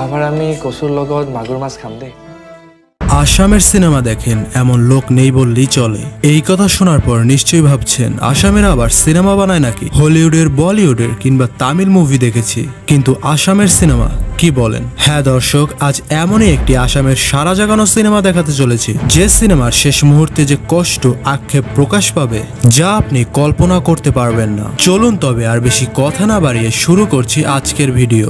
আভাৰ আমি কচুৰ লগত মাগুৰ মাছ খাম দেই। আসামের সিনেমা দেখেন এমন লোক নেই বললেই চলে। এই কথা শোনার পর নিশ্চয়ই ভাবছেন আসামের আবার সিনেমা বানায় নাকি? হলিউডের, বলিউডের কিংবা তামিল মুভি দেখেছি, কিন্তু আসামের সিনেমা কি বলেন? হ্যাঁ দর্শক, আজ এমনই একটি আসামের সারা জাগানো সিনেমা দেখাতে চলেছি, যে সিনেমার শেষ মুহূর্তে যে কষ্ট, আক্ষেপ প্রকাশ পাবে যা আপনি কল্পনা করতে পারবেন না। চলুন তবে আর বেশি কথা না বাড়িয়ে শুরু করছি আজকের ভিডিও।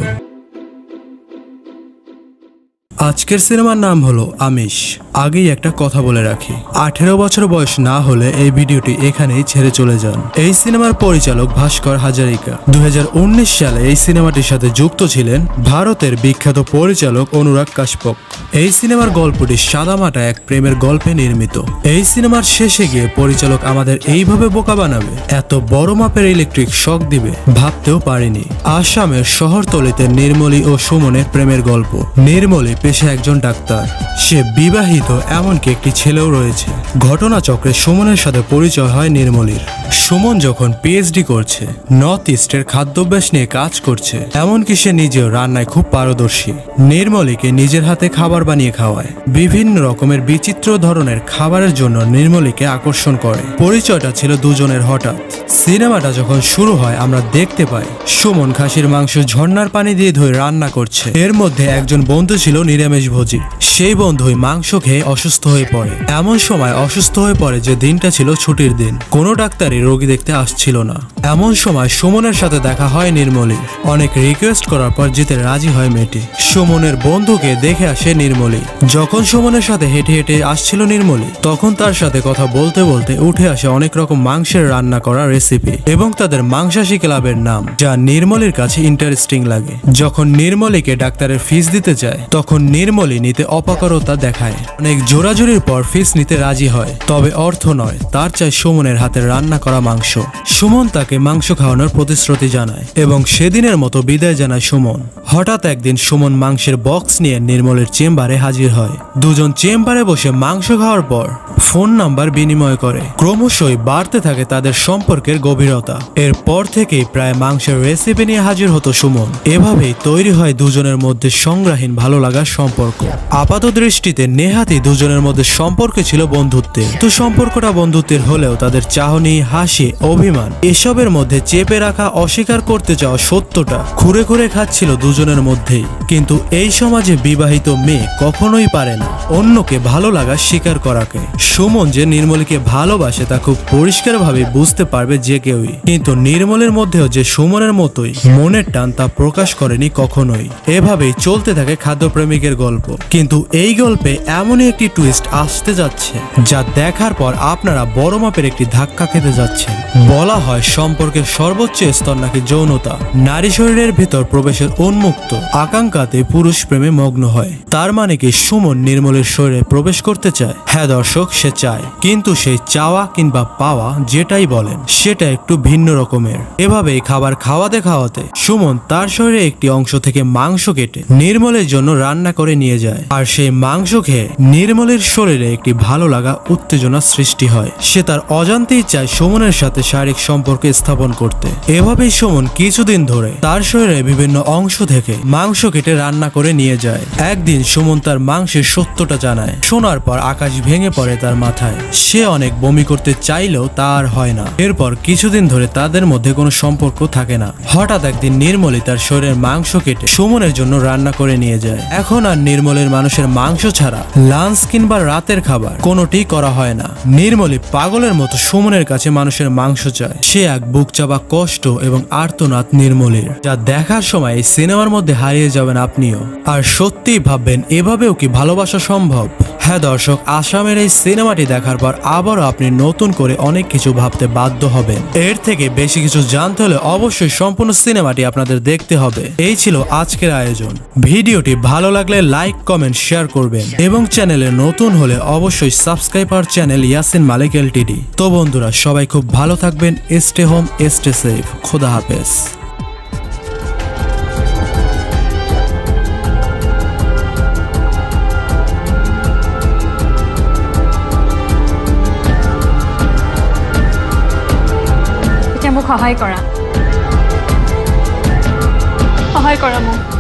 আজকের সিনেমার নাম হলো আমিষ। আগেই একটা কথা বলে রাখি, 18 বছর বয়স না হলে এই ভিডিওটি এখানেই ছেড়ে চলে যান। এই সিনেমার পরিচালক ভাস্কর হাজারিকা। 2019 সালে এই সিনেমাটির সাথে যুক্ত ছিলেন ভারতের বিখ্যাত পরিচালক অনুরাগ কাশ্যপ। এই সিনেমার গল্পটি সাদামাটা এক প্রেমের গল্পে নির্মিত। এই সিনেমার শেষে গিয়ে পরিচালক আমাদের এইভাবে বোকা বানাবে, এত বড় মাপের ইলেকট্রিক শক দিবে ভাবতেও পারিনি। আসামের শহরতলিতে নির্মলী ও সুমনের প্রেমের গল্প। নির্মলী পেশা একজন ডাক্তার, সে বিবাহিত, এমনকি একটি ছেলেও রয়েছে। ঘটনাচক্রে সুমনের সাথে পরিচয় হয় নির্মলীর। সুমন যখন পিএইচডি করছে, নর্থ ইস্টের খাদ্যাভ্যাস নিয়ে কাজ করছে, এমনকি সে নিজেও রান্নায় খুব পারদর্শী। নির্মলীকে নিজের হাতে খাবার বানিয়ে খাওয়ায়। বিভিন্ন রকমের বিচিত্র ধরনের খাবারের জন্য নির্মলীকে আকর্ষণ করে। পরিচয়টা ছিল দুজনের হঠাৎ। সিনেমাটা যখন শুরু হয় আমরা দেখতে পাই সুমন খাসির মাংস ঝর্ণার পানি দিয়ে ধুয়ে রান্না করছে। এর মধ্যে একজন বন্ধু ছিল নিরামিষভোজী। সেই বন্ধুই মাংস খেয়ে অসুস্থ হয়ে পড়ে। এমন সময় অসুস্থ হয়ে পড়ে যে দিনটা ছিল ছুটির দিন, কোনো ডাক্তারই রোগী দেখতে আসছিল না। এমন সময় সুমনের সাথে দেখা হয় নির্মলী। অনেক রিকোয়েস্ট করার পর যেতে রাজি হয় মেয়েটি। সুমনের বন্ধুকে দেখে আসে নির্মলী। যখন সুমনের সাথে হেঁটে হেঁটে আসছিল নির্মলী, তখন তার সাথে কথা বলতে বলতে উঠে আসে অনেক রকম মাংসের রান্না করা রেসিপি এবং তাদের মাংসাশী ক্লাবের নাম, যা নির্মলীর কাছে ইন্টারেস্টিং লাগে। যখন নির্মলীকে ডাক্তারের ফিস দিতে চায়, তখন নির্মলী নিতে অপারগতা দেখায়। অনেক জোরাজুরির পর ফিস নিতে রাজি হয়, তবে অর্থ নয়, তার চাই সুমনের হাতের রান্না করা মাংস। সুমন তাকে মাংস খাওয়ানোর প্রতিশ্রুতি জানায় এবং সেদিনের মতো বিদায় জানায় সুমন। হঠাৎ একদিন সুমন মাংসের বক্স নিয়ে নির্মলের চেম্বারে হাজির হয়। দুজন চেম্বারে বসে মাংস খাওয়ার পর ফোন নাম্বার বিনিময় করে। ক্রমশই বাড়তে থাকে তাদের সম্পর্কের গভীরতা। এরপর থেকেই প্রায় মাংসের রেসিপি নিয়ে হাজির হতো সুমন। এভাবেই তৈরি হয় দুজনের মধ্যে সংগ্রাহীন ভালো লাগার সম্পর্ক। আপাত দৃষ্টিতে নেহাতি দুজনের মধ্যে সম্পর্ক ছিল বন্ধুত্বের, তো সম্পর্কটা বন্ধুত্বের হলেও তাদের চাহনি, হাসি, অভিমান এসবের মধ্যে চেপে রাখা, অস্বীকার করতে চাওয়া সত্যটা খুঁড়ে খুঁড়ে খাচ্ছিল দুজনের মধ্যেই। কিন্তু এই সমাজে বিবাহিত মেয়ে কখনোই পারে না অন্যকে ভালো লাগা স্বীকার করাকে। সুমন যে নির্মলীকে ভালোবাসে তা খুব পরিষ্কারভাবে বুঝতে পারবে যে কেউই, কিন্তু নির্মলের মধ্যেও যে সুমনের মতোই মনের টান তা প্রকাশ করেনি কখনোই। এভাবেই চলতে থাকে খাদ্যপ্রেমিকের গল্প। কিন্তু এই গল্পে এমনই একটি টুইস্ট আসতে যাচ্ছে যা দেখার পর আপনারা বড় মাপের একটি ধাক্কা খেতে যাচ্ছেন। বলা হয় সম্পর্কের সর্বোচ্চ স্তর নাকি যৌনতা। নারী শরীরের ভিতর প্রবেশের উন্মুক্ত আকাঙ্ক্ষাতে পুরুষ প্রেমে মগ্ন হয়। তার মানে কি সুমন নির্মলের শরীরে প্রবেশ করতে চায়? হ্যাঁ দর্শক, সে চায়, কিন্তু সেই চাওয়া কিংবা পাওয়া যেটাই বলেন সেটা একটু ভিন্ন রকমের। এভাবেই খাবার খাওয়াতে খাওয়াতে সুমন তার শরীরে একটি অংশ থেকে মাংস কেটে নির্মলের জন্য রান্না করে নিয়ে যায়। আর সেই মাংস খেয়ে নির্মলের শরীরে একটি ভালো লাগা, উত্তেজনা সৃষ্টি হয়। সে তার অজান্তেই চায় সুমনের সাথে শারীরিক সম্পর্ক স্থাপন করতে। এভাবেই সুমন কিছুদিন ধরে তার শরীরে বিভিন্ন অংশ থেকে মাংস কেটে রান্না করে নিয়ে যায়। একদিন সুমন তার মাংসের সত্যটা জানায়। শোনার পর আকাশ ভেঙে পড়ে তার মাথায়। সে অনেক বমি করতে চাইলেও তা আর হয় না। এরপর কিছুদিন ধরে তাদের মধ্যে কোনো সম্পর্ক থাকে না। হঠাৎ একদিন নির্মলী তার শরীরের মাংস কেটে সুমনের জন্য রান্না করে নিয়ে যায়। এখন আর নির্মলের মানুষের মাংস ছাড়া লাঞ্চ কিংবা রাতের খাবার কোনোটি করা হয় না। নির্মলী পাগলের মতো সুমনের কাছে মানুষের মাংস চায়। সে এক বুক চাপা কষ্ট এবং আর্তনাদ নির্মলীর, যা দেখার সময় এই সিনেমার মধ্যে হারিয়ে যাবেন আপনিও। আর সত্যিই ভাববেন এভাবেও কি ভালোবাসা সম্ভব? হ্যাঁ দর্শক, আসামের এই সিনেমাটি দেখার পর আবারও আপনি নতুন করে অনেক কিছু ভাবতে বাধ্য হবেন। এর থেকে বেশি কিছু জানতে হলে অবশ্যই সম্পূর্ণ সিনেমাটি আপনাদের দেখতে হবে। এই ছিল আজকের আয়োজন। ভিডিওটি ভালো লাগলে লাইক, কমেন্ট, শেয়ার করবেন এবং চ্যানেলে নতুন হলে অবশ্যই সাবস্ক্রাইব আর চ্যানেল ইয়াসিন মালিক এলটিডি। তো বন্ধুরা, সবাই খুব ভালো থাকবেন। Stay home, stay safe. খোদা হাফেজ। সহায় কৰা মোক।